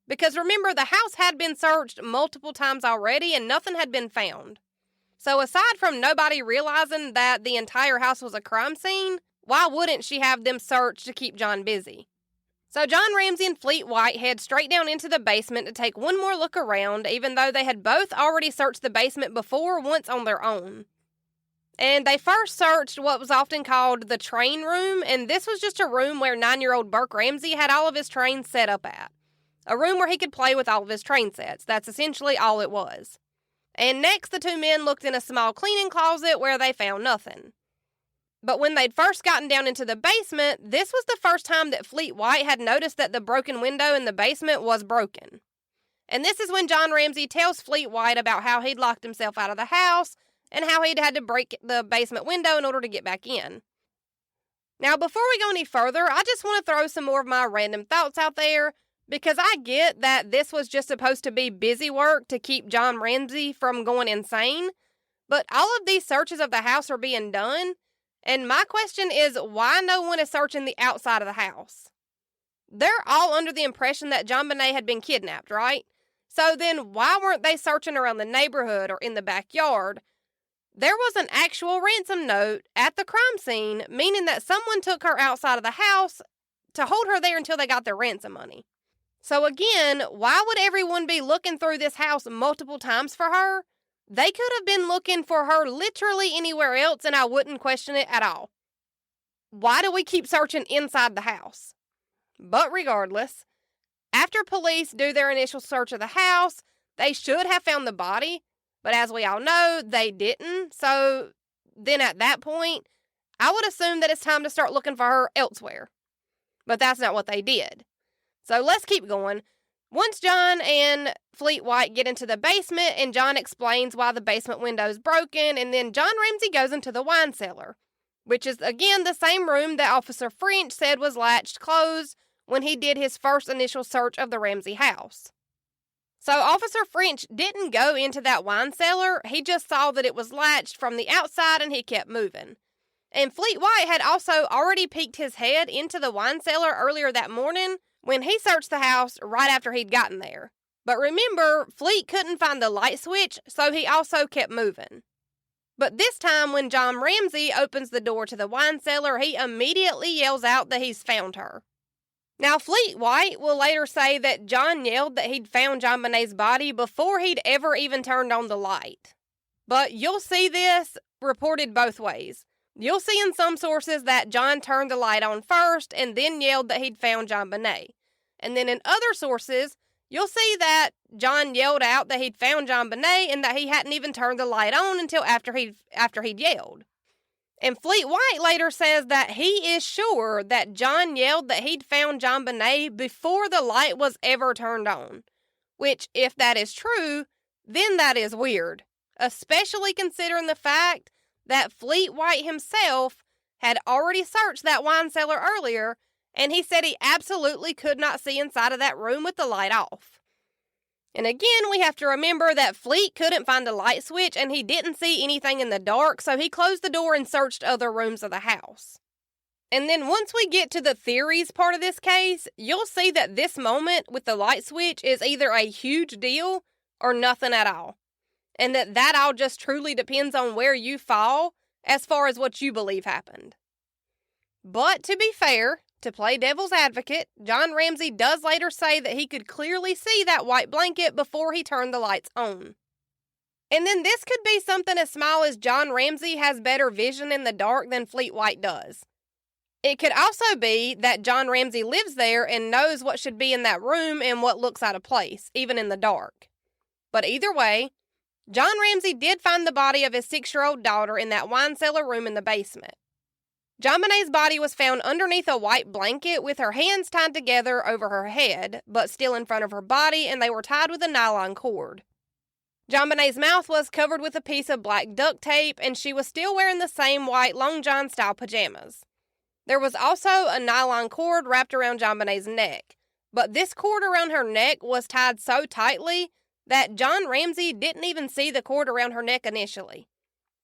Because remember, the house had been searched multiple times already and nothing had been found. So aside from nobody realizing that the entire house was a crime scene, why wouldn't she have them search to keep John busy? So John Ramsey and Fleet White head straight down into the basement to take one more look around, even though they had both already searched the basement before once on their own. And they first searched what was often called the train room, and this was just a room where 9-year-old Burke Ramsey had all of his trains set up at. A room where he could play with all of his train sets. That's essentially all it was. And next, the two men looked in a small cleaning closet where they found nothing. But when they'd first gotten down into the basement, this was the first time that Fleet White had noticed that the broken window in the basement was broken. And this is when John Ramsey tells Fleet White about how he'd locked himself out of the house and how he'd had to break the basement window in order to get back in. Now, before we go any further, I just want to throw some more of my random thoughts out there, because I get that this was just supposed to be busy work to keep John Ramsey from going insane, but all of these searches of the house are being done, and my question is, why no one is searching the outside of the house? They're all under the impression that JonBenèt had been kidnapped, right? So then why weren't they searching around the neighborhood or in the backyard? There was an actual ransom note at the crime scene, meaning that someone took her outside of the house to hold her there until they got their ransom money. So again, why would everyone be looking through this house multiple times for her? They could have been looking for her literally anywhere else, and I wouldn't question it at all. Why do we keep searching inside the house? But regardless, after police do their initial search of the house, they should have found the body, but as we all know, they didn't. So then at that point, I would assume that it's time to start looking for her elsewhere. But that's not what they did. So let's keep going. Once John and Fleet White get into the basement, and John explains why the basement window is broken, and then John Ramsey goes into the wine cellar, which is again the same room that Officer French said was latched closed when he did his first initial search of the Ramsey house. So Officer French didn't go into that wine cellar, he just saw that it was latched from the outside and he kept moving. And Fleet White had also already peeked his head into the wine cellar earlier that morning when he searched the house right after he'd gotten there. But remember, Fleet couldn't find the light switch, so he also kept moving. But this time when John Ramsey opens the door to the wine cellar, he immediately yells out that he's found her. Now, Fleet White will later say that John yelled that he'd found JonBenèt's body before he'd ever even turned on the light. But you'll see this reported both ways. You'll see in some sources that John turned the light on first and then yelled that he'd found JonBenèt. And then in other sources, you'll see that John yelled out that he'd found JonBenèt and that he hadn't even turned the light on until after he'd yelled. And Fleet White later says that he is sure that John yelled that he'd found JonBenèt before the light was ever turned on. Which, if that is true, then that is weird. Especially considering the fact that Fleet White himself had already searched that wine cellar earlier, and he said he absolutely could not see inside of that room with the light off. And again, we have to remember that Fleet couldn't find a light switch and he didn't see anything in the dark, so he closed the door and searched other rooms of the house. And then once we get to the theories part of this case, you'll see that this moment with the light switch is either a huge deal or nothing at all. And that all just truly depends on where you fall as far as what you believe happened. But to be fair, to play devil's advocate, John Ramsey does later say that he could clearly see that white blanket before he turned the lights on. And then this could be something as small as John Ramsey has better vision in the dark than Fleet White does. It could also be that John Ramsey lives there and knows what should be in that room and what looks out of place, even in the dark. But either way, John Ramsey did find the body of his 6-year-old daughter in that wine cellar room in the basement. JonBenèt's body was found underneath a white blanket with her hands tied together over her head, but still in front of her body, and they were tied with a nylon cord. JonBenèt's mouth was covered with a piece of black duct tape, and she was still wearing the same white Long John-style pajamas. There was also a nylon cord wrapped around JonBenèt's neck, but this cord around her neck was tied so tightly that John Ramsey didn't even see the cord around her neck initially.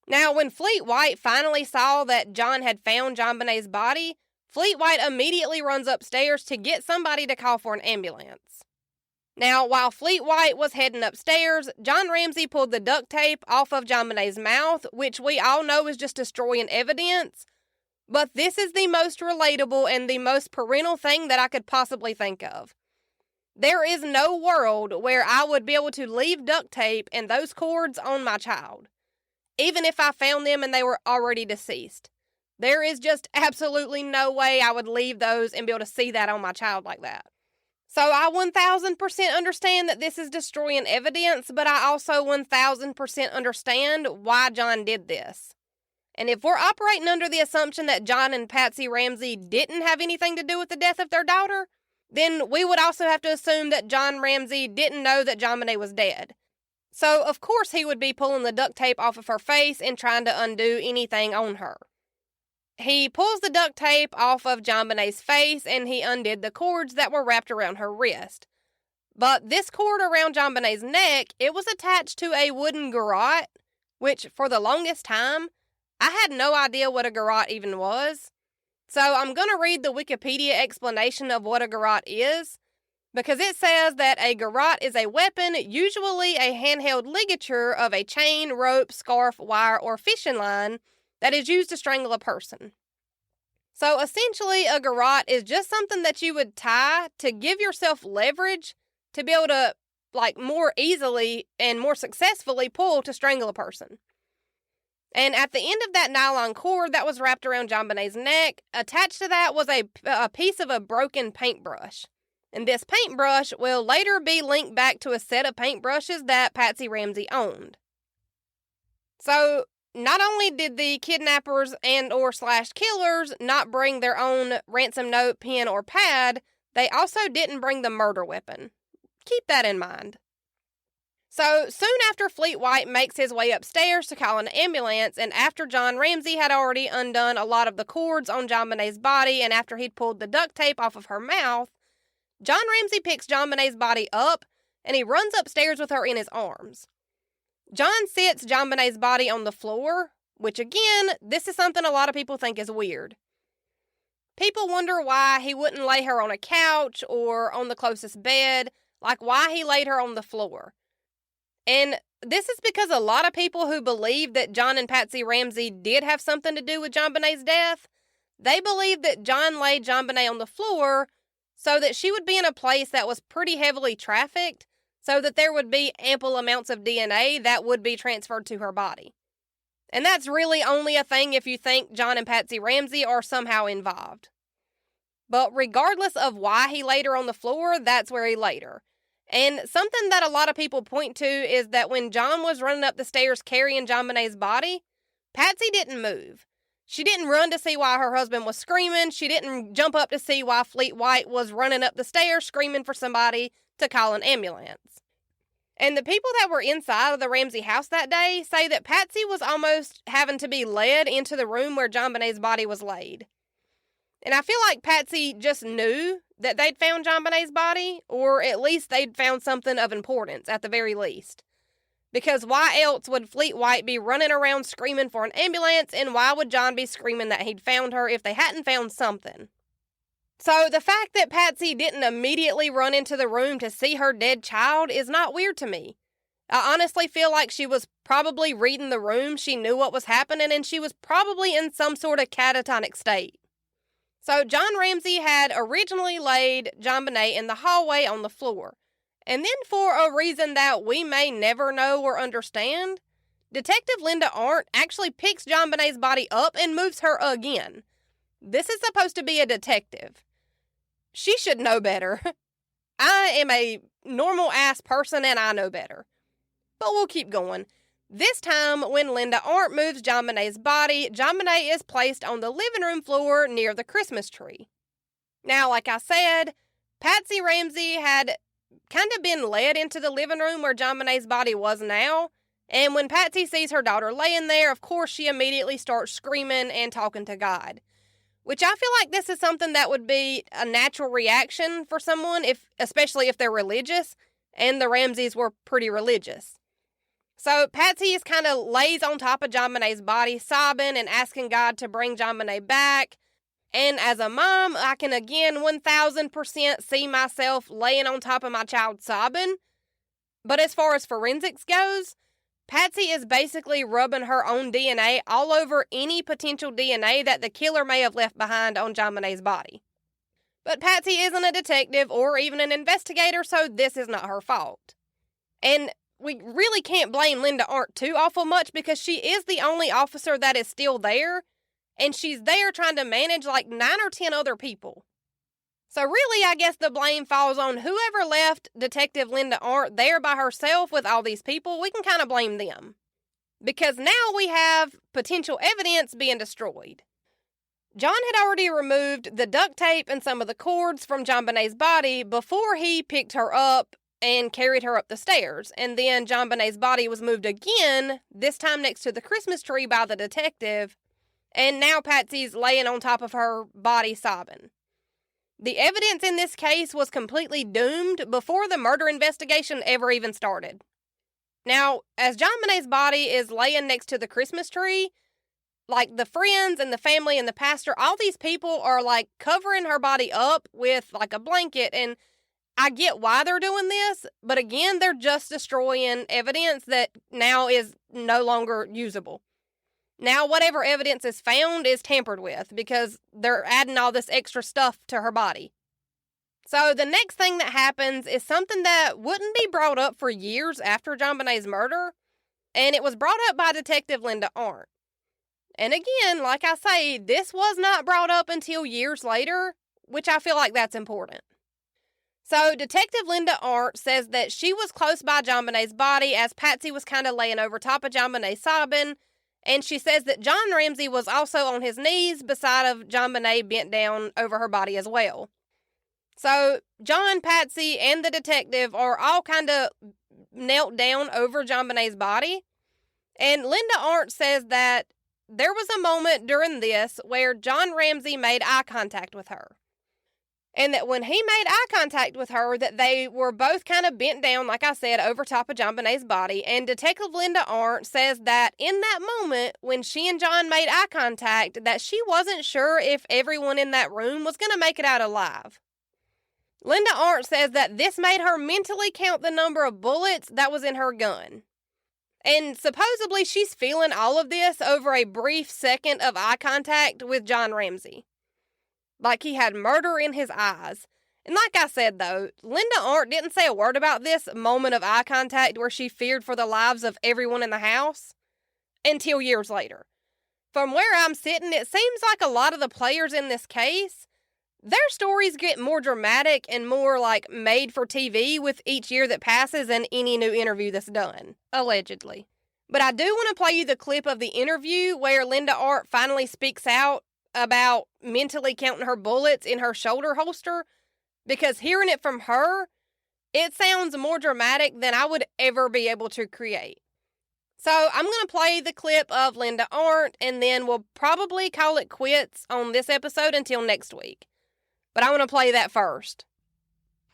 Now, when Fleet White finally saw that John had found JonBenèt's body, Fleet White immediately runs upstairs to get somebody to call for an ambulance. Now, while Fleet White was heading upstairs, John Ramsey pulled the duct tape off of JonBenèt's mouth, which we all know is just destroying evidence. But this is the most relatable and the most parental thing that I could possibly think of. There is no world where I would be able to leave duct tape and those cords on my child, even if I found them and they were already deceased. There is just absolutely no way I would leave those and be able to see that on my child like that. So I 1000% understand that this is destroying evidence, but I also 1000% understand why John did this. And if we're operating under the assumption that John and Patsy Ramsey didn't have anything to do with the death of their daughter, then we would also have to assume that John Ramsey didn't know that JonBenèt was dead. So, of course, he would be pulling the duct tape off of her face and trying to undo anything on her. He pulls the duct tape off of JonBenèt's face and he undid the cords that were wrapped around her wrist. But this cord around JonBenèt's neck, it was attached to a wooden garrote, which for the longest time, I had no idea what a garrote even was. So I'm going to read the Wikipedia explanation of what a garrote is, because it says that a garrote is a weapon, usually a handheld ligature of a chain, rope, scarf, wire, or fishing line that is used to strangle a person. So essentially, a garrote is just something that you would tie to give yourself leverage to be able to, more easily and more successfully pull to strangle a person. And at the end of that nylon cord that was wrapped around JonBenèt's neck, attached to that was a piece of a broken paintbrush. And this paintbrush will later be linked back to a set of paintbrushes that Patsy Ramsey owned. So, not only did the kidnappers and/or/killers not bring their own ransom note, pen, or pad, they also didn't bring the murder weapon. Keep that in mind. So, soon after Fleet White makes his way upstairs to call an ambulance, and after John Ramsey had already undone a lot of the cords on JonBenèt's body, and after he'd pulled the duct tape off of her mouth, John Ramsey picks JonBenèt's body up, and he runs upstairs with her in his arms. John sits JonBenèt's body on the floor, which again, this is something a lot of people think is weird. People wonder why he wouldn't lay her on a couch or on the closest bed, like why he laid her on the floor. And this is because a lot of people who believe that John and Patsy Ramsey did have something to do with JonBenèt's death, they believe that John laid JonBenèt on the floor so that she would be in a place that was pretty heavily trafficked, so that there would be ample amounts of DNA that would be transferred to her body. And that's really only a thing if you think John and Patsy Ramsey are somehow involved. But regardless of why he laid her on the floor, that's where he laid her. And something that a lot of people point to is that when John was running up the stairs carrying JonBenèt's body, Patsy didn't move. She didn't run to see why her husband was screaming. She didn't jump up to see why Fleet White was running up the stairs screaming for somebody to call an ambulance. And the people that were inside of the Ramsey house that day say that Patsy was almost having to be led into the room where JonBenèt's body was laid. And I feel like Patsy just knew that they'd found JonBenèt's body, or at least they'd found something of importance at the very least. Because why else would Fleet White be running around screaming for an ambulance, and why would John be screaming that he'd found her if they hadn't found something? So the fact that Patsy didn't immediately run into the room to see her dead child is not weird to me. I honestly feel like she was probably reading the room, she knew what was happening, and she was probably in some sort of catatonic state. So John Ramsey had originally laid JonBenèt in the hallway on the floor. And then for a reason that we may never know or understand, Detective Linda Arndt actually picks JonBenèt's body up and moves her again. This is supposed to be a detective. She should know better. I am a normal-ass person and I know better. But we'll keep going. This time, when Linda Arndt moves JonBenèt's body, JonBenèt is placed on the living room floor near the Christmas tree. Now, like I said, Patsy Ramsey had kind of been led into the living room where JonBenèt's body was now, and when Patsy sees her daughter laying there, of course she immediately starts screaming and talking to God. Which I feel like this is something that would be a natural reaction for someone, especially if they're religious, and the Ramseys were pretty religious. So Patsy is kind of lays on top of JonBenèt's body, sobbing and asking God to bring JonBenèt back. And as a mom, I can again 1000% see myself laying on top of my child sobbing. But as far as forensics goes, Patsy is basically rubbing her own DNA all over any potential DNA that the killer may have left behind on JonBenèt's body. But Patsy isn't a detective or even an investigator, so this is not her fault. And we really can't blame Linda Arndt too awful much because she is the only officer that is still there, and she's there trying to manage like 9 or 10 other people. So really, I guess the blame falls on whoever left Detective Linda Arndt there by herself with all these people. We can kind of blame them. Because now we have potential evidence being destroyed. John had already removed the duct tape and some of the cords from JonBenèt's body before he picked her up and carried her up the stairs. And then JonBenèt's body was moved again, this time next to the Christmas tree by the detective. And now Patsy's laying on top of her body sobbing. The evidence in this case was completely doomed before the murder investigation ever even started. Now, as JonBenèt's body is laying next to the Christmas tree, like the friends and the family and the pastor, all these people are like covering her body up with like a blanket, and I get why they're doing this, but again, they're just destroying evidence that now is no longer usable. Now, whatever evidence is found is tampered with because they're adding all this extra stuff to her body. So the next thing that happens is something that wouldn't be brought up for years after JonBenèt's murder, and it was brought up by Detective Linda Arndt. And again, like I say, this was not brought up until years later, which I feel like that's important. So Detective Linda Arndt says that she was close by JonBenèt's body as Patsy was kind of laying over top of JonBenèt sobbing. And she says that John Ramsey was also on his knees beside of JonBenèt bent down over her body as well. So John, Patsy, and the detective are all kind of knelt down over JonBenèt's body. And Linda Arndt says that there was a moment during this where John Ramsey made eye contact with her. And that when he made eye contact with her, that they were both kind of bent down, like I said, over top of JonBenèt's body. And Detective Linda Arndt says that in that moment, when she and John made eye contact, that she wasn't sure if everyone in that room was going to make it out alive. Linda Arndt says that this made her mentally count the number of bullets that was in her gun. And supposedly she's feeling all of this over a brief second of eye contact with John Ramsey. Like he had murder in his eyes. And like I said, though, Linda Arndt didn't say a word about this moment of eye contact where she feared for the lives of everyone in the house until years later. From where I'm sitting, it seems like a lot of the players in this case, their stories get more dramatic and more like made for TV with each year that passes and any new interview that's done, allegedly. But I do want to play you the clip of the interview where Linda Arndt finally speaks out about mentally counting her bullets in her shoulder holster, because hearing it from her, it sounds more dramatic than I would ever be able to create. So I'm going to play the clip of Linda Arndt, and then we'll probably call it quits on this episode until next week. But I want to play that first.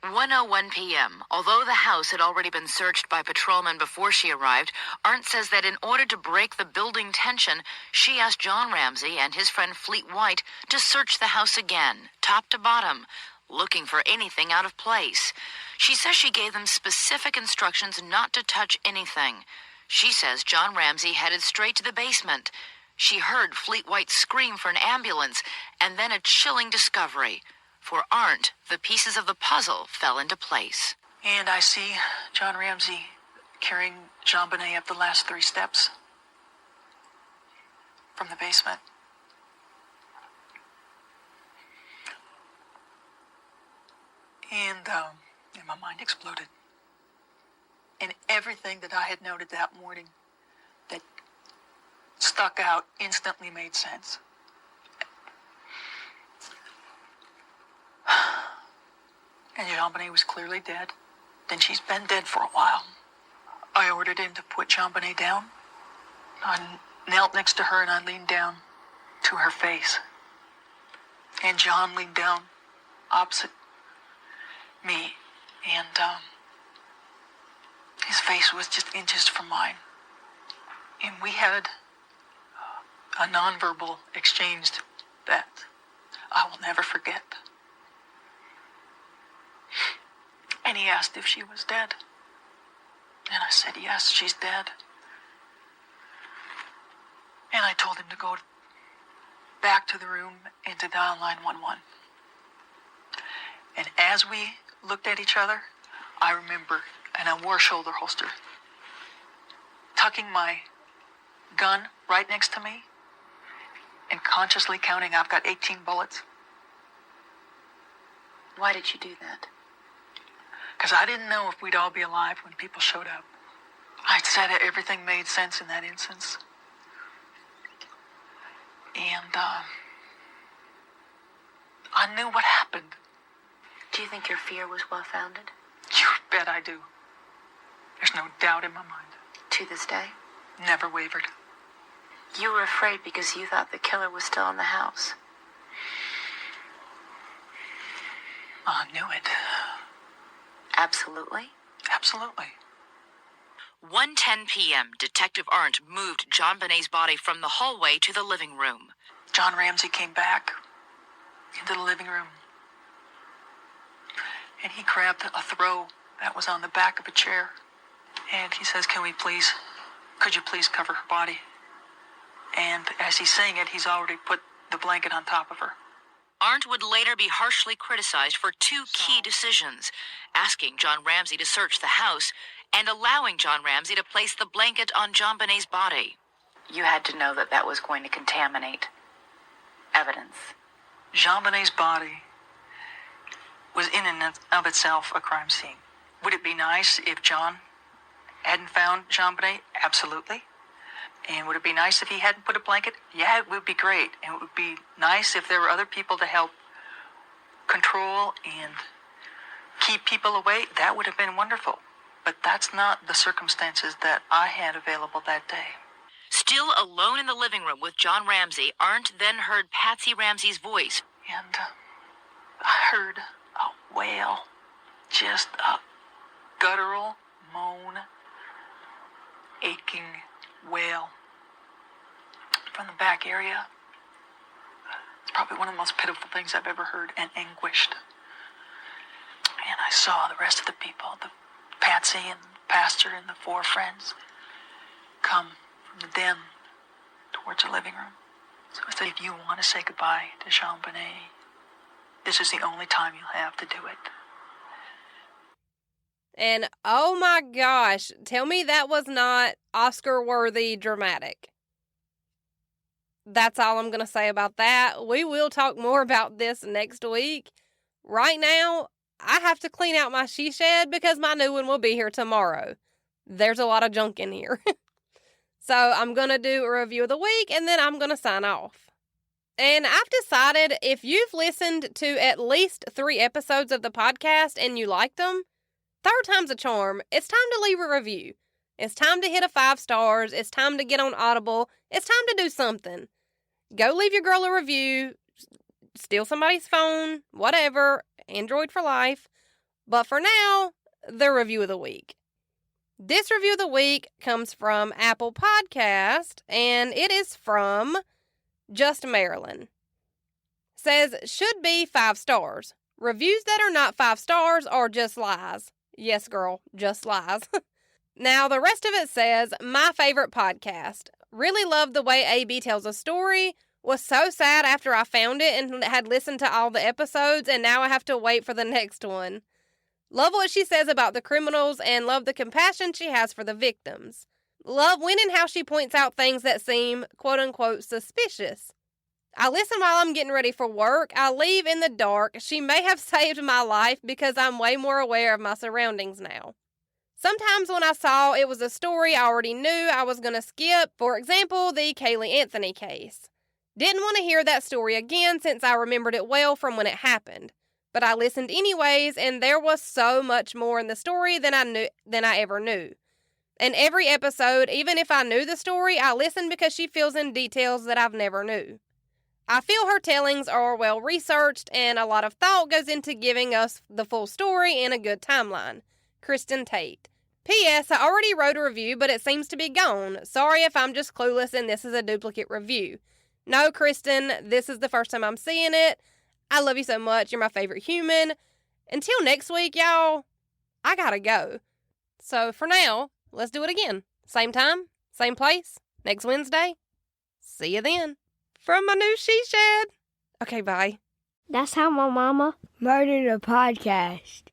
1:01 p.m. Although the house had already been searched by patrolmen before she arrived, Arndt says that in order to break the building tension, she asked John Ramsey and his friend Fleet White to search the house again, top to bottom, looking for anything out of place. She says she gave them specific instructions not to touch anything. She says John Ramsey headed straight to the basement. She heard Fleet White scream for an ambulance, and then a chilling discovery. For Arndt, the pieces of the puzzle fell into place. And I see John Ramsey carrying JonBenèt up the last 3 steps from the basement. And my mind exploded. And everything that I had noted that morning that stuck out instantly made sense. And JonBenèt was clearly dead. Then she's been dead for a while. I ordered him to put JonBenèt down. I knelt next to her and I leaned down to her face. And John leaned down opposite me. And his face was just inches from mine. And we had a nonverbal exchange that I will never forget. And he asked if she was dead. And I said, yes, she's dead. And I told him to go back to the room and to dial 911. And as we looked at each other, I remember, and I wore a shoulder holster, tucking my gun right next to me and consciously counting, I've got 18 bullets. Why did you do that? Because I didn't know if we'd all be alive when people showed up. I'd said everything made sense in that instance. And I knew what happened. Do you think your fear was well-founded? You bet I do. There's no doubt in my mind. To this day? Never wavered. You were afraid because you thought the killer was still in the house. I knew it. Absolutely? Absolutely. 1:10 p.m., Detective Arndt moved JonBenèt's body from the hallway to the living room. John Ramsey came back into the living room. And he grabbed a throw that was on the back of a chair. And he says, could you please cover her body? And as he's saying it, he's already put the blanket on top of her. Arndt would later be harshly criticized for two key decisions, asking John Ramsey to search the house and allowing John Ramsey to place the blanket on JonBenèt's body. You had to know that that was going to contaminate evidence. JonBenèt's body was in and of itself a crime scene. Would it be nice if John hadn't found JonBenèt? Absolutely. And would it be nice if he hadn't put a blanket? Yeah, it would be great. And it would be nice if there were other people to help control and keep people away. That would have been wonderful. But that's not the circumstances that I had available that day. Still alone in the living room with John Ramsey, Arndt then heard Patsy Ramsey's voice. And I heard a wail, just a guttural moan, aching wail from the back area. It's probably one of the most pitiful things I've ever heard, and anguished. And I saw the rest of the people, the Patsy and the pastor and the four friends, come from the den towards the living room. So I said, if you want to say goodbye to JonBenèt, this is the only time you'll have to do it. And oh my gosh, tell me that was not Oscar-worthy dramatic. That's all I'm going to say about that. We will talk more about this next week. Right now, I have to clean out my she shed because my new one will be here tomorrow. There's a lot of junk in here. So I'm going to do a review of the week and then I'm going to sign off. And I've decided if you've listened to at least 3 episodes of the podcast and you liked them, third time's a charm. It's time to leave a review. It's time to hit a 5 stars. It's time to get on Audible. It's time to do something. Go leave your girl a review. Steal somebody's phone. Whatever. Android for life. But for now, the review of the week. This review of the week comes from Apple Podcast, and it is from Just Marilyn. Says, should be 5 stars. Reviews that are not 5 stars are just lies. Yes, girl, just lies. Now, the rest of it says, my favorite podcast. Really love the way AB tells a story. Was so sad after I found it and had listened to all the episodes, and now I have to wait for the next one. Love what she says about the criminals and love the compassion she has for the victims. Love when and how she points out things that seem, quote-unquote, suspicious. I listen while I'm getting ready for work. I leave in the dark. She may have saved my life because I'm way more aware of my surroundings now. Sometimes when I saw it was a story I already knew I was going to skip, for example, the Kaylee Anthony case. Didn't want to hear that story again since I remembered it well from when it happened. But I listened anyways, and there was so much more in the story than I ever knew. And every episode, even if I knew the story, I listened because she fills in details that I've never knew. I feel her tellings are well researched, and a lot of thought goes into giving us the full story and a good timeline. Kristen Tate. P.S. I already wrote a review, but it seems to be gone. Sorry if I'm just clueless and this is a duplicate review. No, Kristen, this is the first time I'm seeing it. I love you so much. You're my favorite human. Until next week, y'all, I gotta go. So for now, let's do it again. Same time, same place, next Wednesday. See you then. From my new she shed. Okay, bye. That's how my mama murdered a podcast.